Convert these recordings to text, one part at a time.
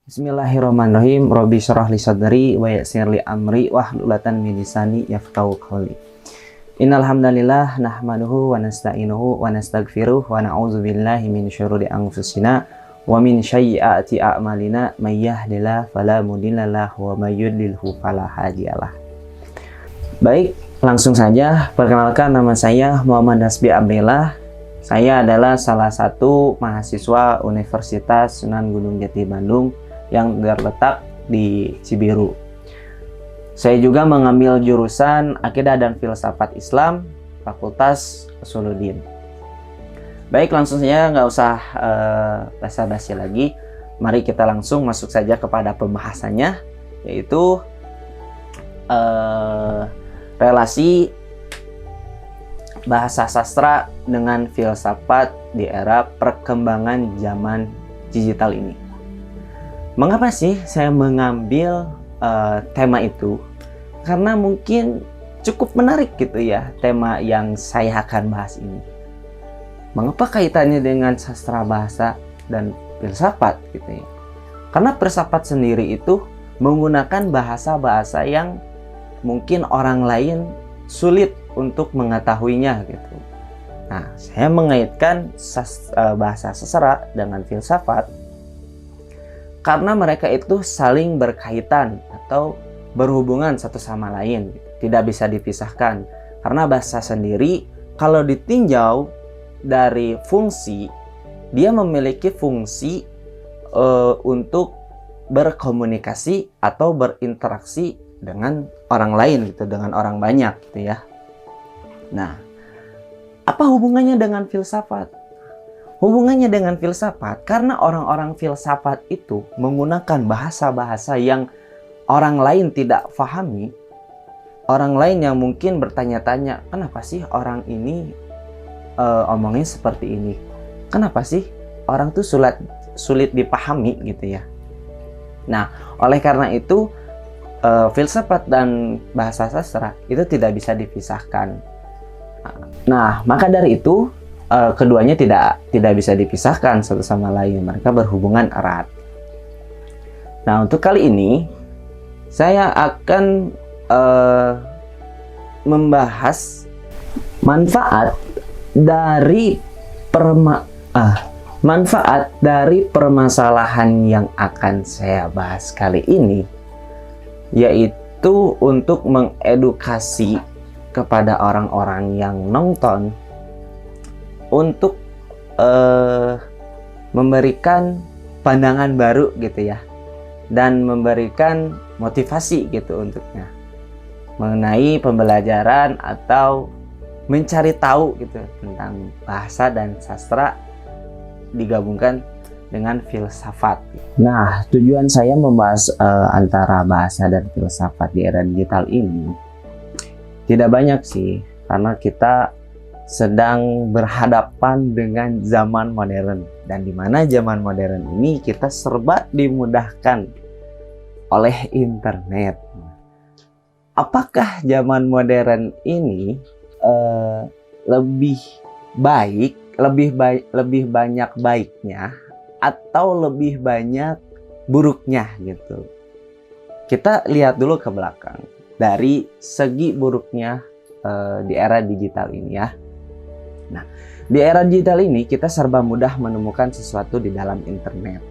Bismillahirrahmanirrahim. Rabbi syrah li sadri wa yassir li amri wahlulatan min lisani yafqahu qawli. Innal hamdalillah nahmaduhu wa nasta'inuhu wa nastaghfiruh wa na'udzu billahi min syururi anfusina wa min sayyiati a'malina may yahdihillahu fala mudhillalah wa may yudlilhu fala hadiyalah. Baik, langsung saja perkenalkan, nama saya Muhammad Hasbi Abdillah. Saya adalah salah satu mahasiswa Universitas Sunan Gunung Jati Bandung yang terletak di Cibiru. Saya juga mengambil jurusan Akidah dan Filsafat Islam, Fakultas Usuluddin. Baik, langsung saja, nggak usah basa-basi lagi. Mari kita langsung masuk saja kepada pembahasannya, yaitu relasi bahasa sastra dengan filsafat di era perkembangan zaman digital ini. Mengapa sih saya mengambil tema itu? Karena mungkin cukup menarik gitu ya tema yang saya akan bahas ini. Mengapa kaitannya dengan sastra bahasa dan filsafat gitu ya? Karena filsafat sendiri itu menggunakan bahasa-bahasa yang mungkin orang lain sulit untuk mengetahuinya gitu. Nah, saya mengaitkan bahasa sastra dengan filsafat karena mereka itu saling berkaitan atau berhubungan satu sama lain, tidak bisa dipisahkan. Karena bahasa sendiri kalau ditinjau dari fungsi, dia memiliki fungsi untuk berkomunikasi atau berinteraksi dengan orang lain gitu, dengan orang banyak gitu ya. Nah, apa hubungannya dengan filsafat? Hubungannya dengan filsafat karena orang-orang filsafat itu menggunakan bahasa-bahasa yang orang lain tidak pahami. Orang lain yang mungkin bertanya-tanya, kenapa sih orang ini omongin seperti ini? Kenapa sih orang tuh sulit dipahami gitu ya? Nah, oleh karena itu filsafat dan bahasa sastra itu tidak bisa dipisahkan. Nah, maka dari itu keduanya tidak bisa dipisahkan satu sama lain. Mereka berhubungan erat. Nah, untuk kali ini saya akan membahas manfaat dari permasalahan yang akan saya bahas kali ini, yaitu untuk mengedukasi kepada orang-orang yang nonton untuk memberikan pandangan baru gitu ya, dan memberikan motivasi gitu untuknya mengenai pembelajaran atau mencari tahu gitu tentang bahasa dan sastra digabungkan dengan filsafat. Nah, tujuan saya membahas antara bahasa dan filsafat di era digital ini tidak banyak sih, karena kita sedang berhadapan dengan zaman modern, dan di mana zaman modern ini kita serba dimudahkan oleh internet. Apakah zaman modern ini lebih banyak baiknya atau lebih banyak buruknya gitu? Kita lihat dulu ke belakang dari segi buruknya di era digital ini ya. Nah, di era digital ini kita serba mudah menemukan sesuatu di dalam internet.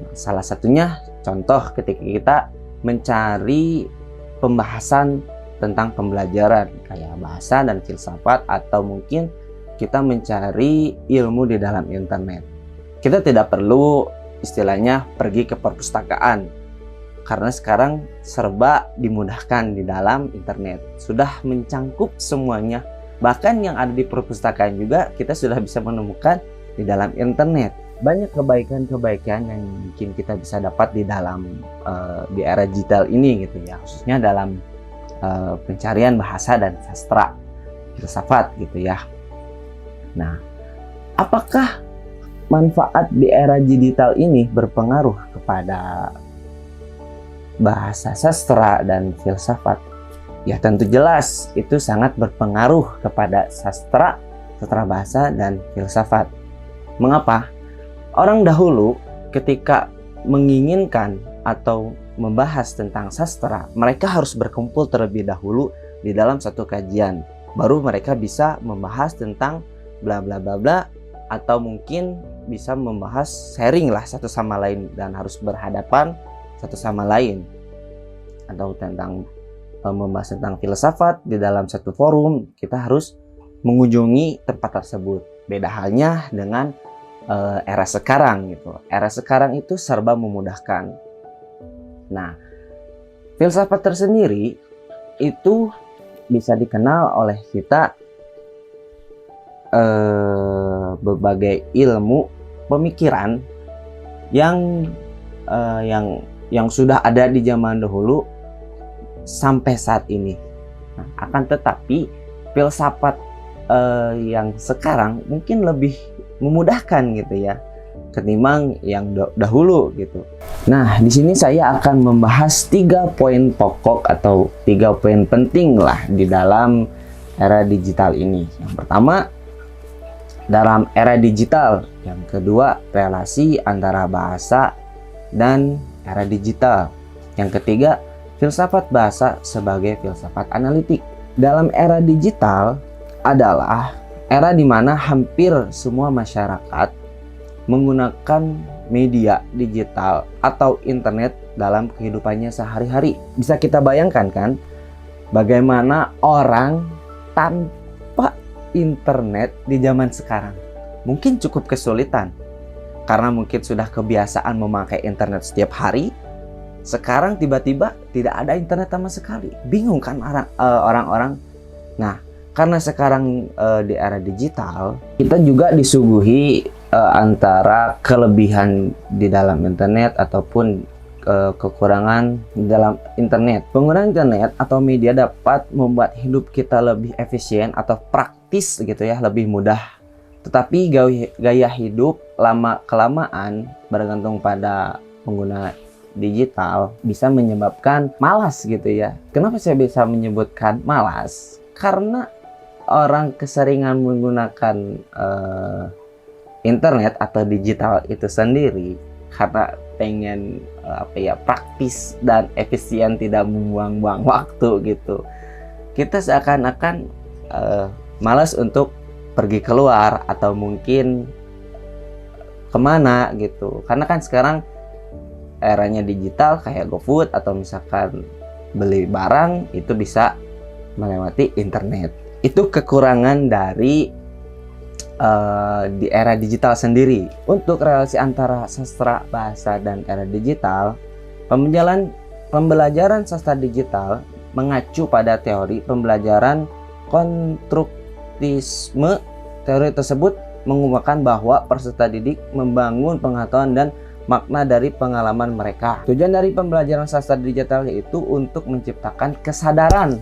Nah, salah satunya contoh ketika kita mencari pembahasan tentang pembelajaran kayak bahasa dan filsafat, atau mungkin kita mencari ilmu di dalam internet. Kita tidak perlu istilahnya pergi ke perpustakaan, karena sekarang serba dimudahkan di dalam internet. Sudah mencangkup semuanya. Bahkan yang ada di perpustakaan juga kita sudah bisa menemukan di dalam internet. Banyak kebaikan-kebaikan yang mungkin kita bisa dapat di dalam di era digital ini gitu ya. Khususnya dalam pencarian bahasa dan sastra, filsafat gitu ya. Nah, apakah manfaat di era digital ini berpengaruh kepada bahasa sastra dan filsafat? Ya, tentu jelas itu sangat berpengaruh kepada sastra bahasa dan filsafat. Mengapa? Orang dahulu ketika menginginkan atau membahas tentang sastra, mereka harus berkumpul terlebih dahulu di dalam satu kajian. Baru mereka bisa membahas tentang bla bla bla bla, atau mungkin bisa membahas sharing lah satu sama lain dan harus berhadapan satu sama lain. Atau tentang membahas tentang filsafat di dalam satu forum, kita harus mengunjungi tempat tersebut. Beda halnya dengan era sekarang gitu. Era sekarang itu serba memudahkan. Nah, filsafat tersendiri itu bisa dikenal oleh kita berbagai ilmu pemikiran yang sudah ada di zaman dahulu sampai saat ini. Nah, akan tetapi filsafat yang sekarang mungkin lebih memudahkan gitu ya ketimbang yang dahulu gitu. Nah, di sini saya akan membahas 3 poin pokok atau 3 poin penting lah di dalam era digital ini. Yang pertama, dalam era digital. Yang kedua, relasi antara bahasa dan era digital. Yang ketiga, filsafat bahasa sebagai filsafat analitik. Dalam era digital adalah era di mana hampir semua masyarakat menggunakan media digital atau internet dalam kehidupannya sehari-hari. Bisa kita bayangkan kan bagaimana orang tanpa internet di zaman sekarang? Mungkin cukup kesulitan karena mungkin sudah kebiasaan memakai internet setiap hari. Sekarang tiba-tiba tidak ada internet sama sekali. Bingung kan orang-orang? Nah, karena sekarang di era digital, kita juga disuguhi antara kelebihan di dalam internet ataupun kekurangan di dalam internet. Penggunaan internet atau media dapat membuat hidup kita lebih efisien atau praktis gitu ya, lebih mudah. Tetapi gaya hidup lama-kelamaan bergantung pada pengguna digital bisa menyebabkan malas gitu ya. Kenapa saya bisa menyebutkan malas? Karena orang keseringan menggunakan internet atau digital itu sendiri karena pengen praktis dan efisien, tidak membuang-buang waktu gitu. Kita seakan-akan malas untuk pergi keluar atau mungkin kemana gitu. Karena kan sekarang eranya digital kayak GoFood atau misalkan beli barang itu bisa melewati internet. Itu kekurangan dari di era digital sendiri. Untuk relasi antara sastra bahasa dan era digital, pembelajaran sastra digital mengacu pada teori pembelajaran konstruktisme. Teori tersebut mengungkapkan bahwa peserta didik membangun pengetahuan dan makna dari pengalaman mereka. Tujuan dari pembelajaran sastra digital yaitu untuk menciptakan kesadaran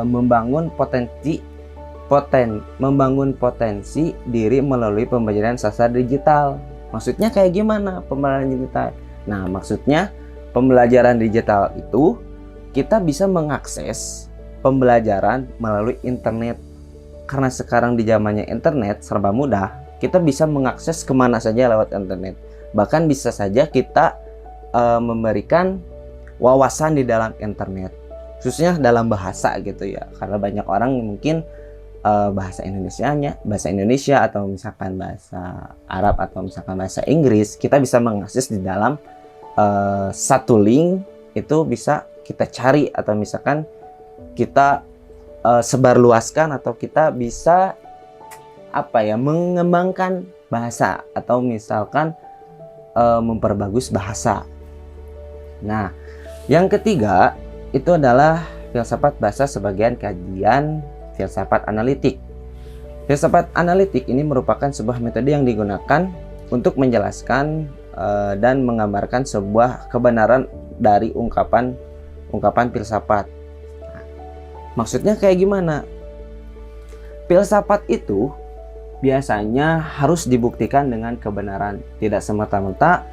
membangun potensi diri melalui pembelajaran sastra digital. Maksudnya kayak gimana pembelajaran digital? Nah, maksudnya pembelajaran digital itu kita bisa mengakses pembelajaran melalui internet. Karena sekarang di zamannya internet serba mudah, kita bisa mengakses kemana saja lewat internet. Bahkan bisa saja kita memberikan wawasan di dalam internet, khususnya dalam bahasa gitu ya. Karena banyak orang mungkin bahasa Indonesia atau misalkan bahasa Arab atau misalkan bahasa Inggris, kita bisa mengakses di dalam satu link itu bisa kita cari atau misalkan kita sebarluaskan atau kita bisa mengembangkan bahasa atau misalkan memperbagus bahasa. Nah, yang ketiga itu adalah filsafat bahasa sebagian kajian filsafat analitik. Filsafat analitik ini merupakan sebuah metode yang digunakan untuk menjelaskan dan menggambarkan sebuah kebenaran dari ungkapan filsafat. Maksudnya kayak gimana? Filsafat itu biasanya harus dibuktikan dengan kebenaran. Tidak semata-mata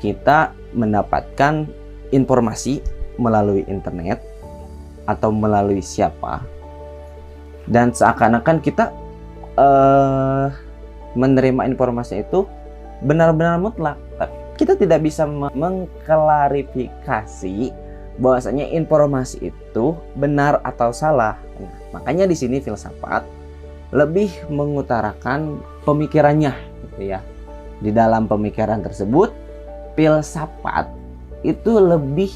kita mendapatkan informasi melalui internet atau melalui siapa, dan seakan-akan kita menerima informasi itu benar-benar mutlak. Tapi kita tidak bisa mengklarifikasi bahwasanya informasi itu benar atau salah. Nah, makanya di sini filsafat lebih mengutarakan pemikirannya gitu ya. Di dalam pemikiran tersebut, filsafat itu lebih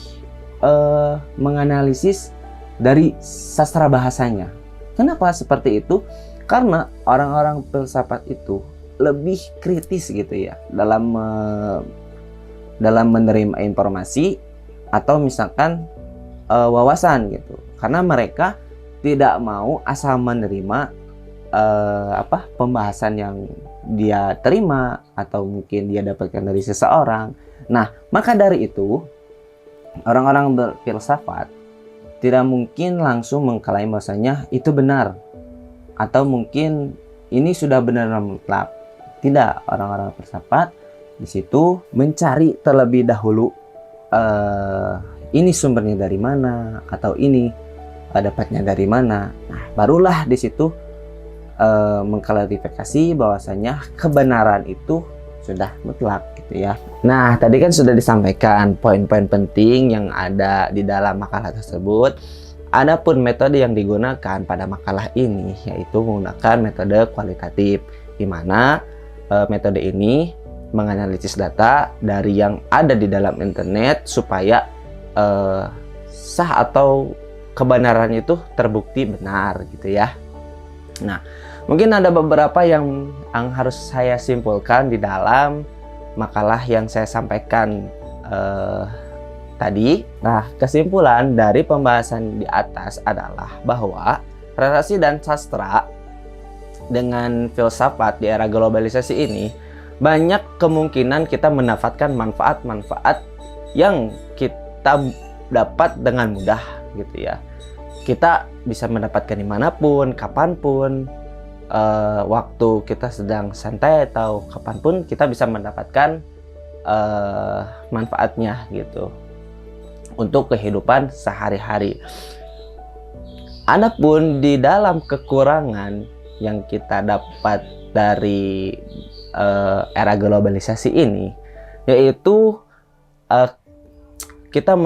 menganalisis dari sastra bahasanya. Kenapa seperti itu? Karena orang-orang filsafat itu lebih kritis gitu ya dalam menerima informasi atau misalkan wawasan gitu. Karena mereka tidak mau asal menerima pembahasan yang dia terima atau mungkin dia dapatkan dari seseorang. Nah, maka dari itu orang-orang berfilsafat tidak mungkin langsung mengklaim bahwasanya itu benar atau mungkin ini sudah benar mutlak. Tidak, orang-orang filsafat di situ mencari terlebih dahulu ini sumbernya dari mana atau ini dapatnya dari mana. Nah, barulah di situ mengklarifikasi bahwasanya kebenaran itu sudah mutlak gitu ya. Nah, tadi kan sudah disampaikan poin-poin penting yang ada di dalam makalah tersebut. Adapun metode yang digunakan pada makalah ini yaitu menggunakan metode kualitatif, di mana metode ini menganalisis data dari yang ada di dalam internet supaya sah atau kebenarannya itu terbukti benar gitu ya. Nah, mungkin ada beberapa yang harus saya simpulkan di dalam makalah yang saya sampaikan tadi. Nah, kesimpulan dari pembahasan di atas adalah bahwa relasi dan sastra dengan filsafat di era globalisasi ini banyak kemungkinan kita mendapatkan manfaat-manfaat yang kita dapat dengan mudah gitu ya. Kita bisa mendapatkan dimanapun, kapanpun, waktu kita sedang santai atau kapanpun kita bisa mendapatkan manfaatnya gitu untuk kehidupan sehari-hari. Adapun di dalam kekurangan yang kita dapat dari era globalisasi ini, yaitu kita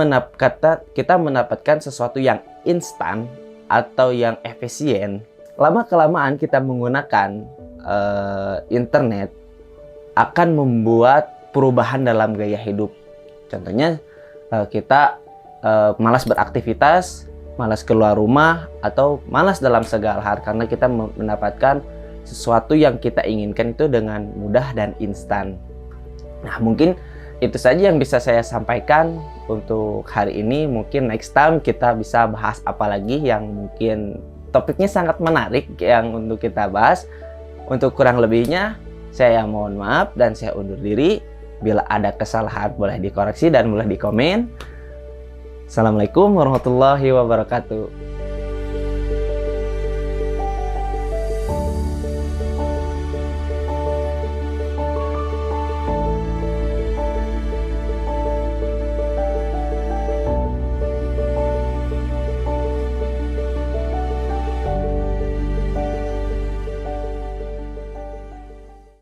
mendapatkan sesuatu yang instan atau yang efisien. Lama-kelamaan kita menggunakan internet akan membuat perubahan dalam gaya hidup. Contohnya kita malas beraktivitas, malas keluar rumah, atau malas dalam segala hal karena kita mendapatkan sesuatu yang kita inginkan itu dengan mudah dan instan. Nah, mungkin itu saja yang bisa saya sampaikan untuk hari ini. Mungkin next time kita bisa bahas apa lagi yang mungkin topiknya sangat menarik yang untuk kita bahas. Untuk kurang lebihnya saya mohon maaf dan saya undur diri. Bila ada kesalahan boleh dikoreksi dan boleh dikomen. Assalamualaikum warahmatullahi wabarakatuh.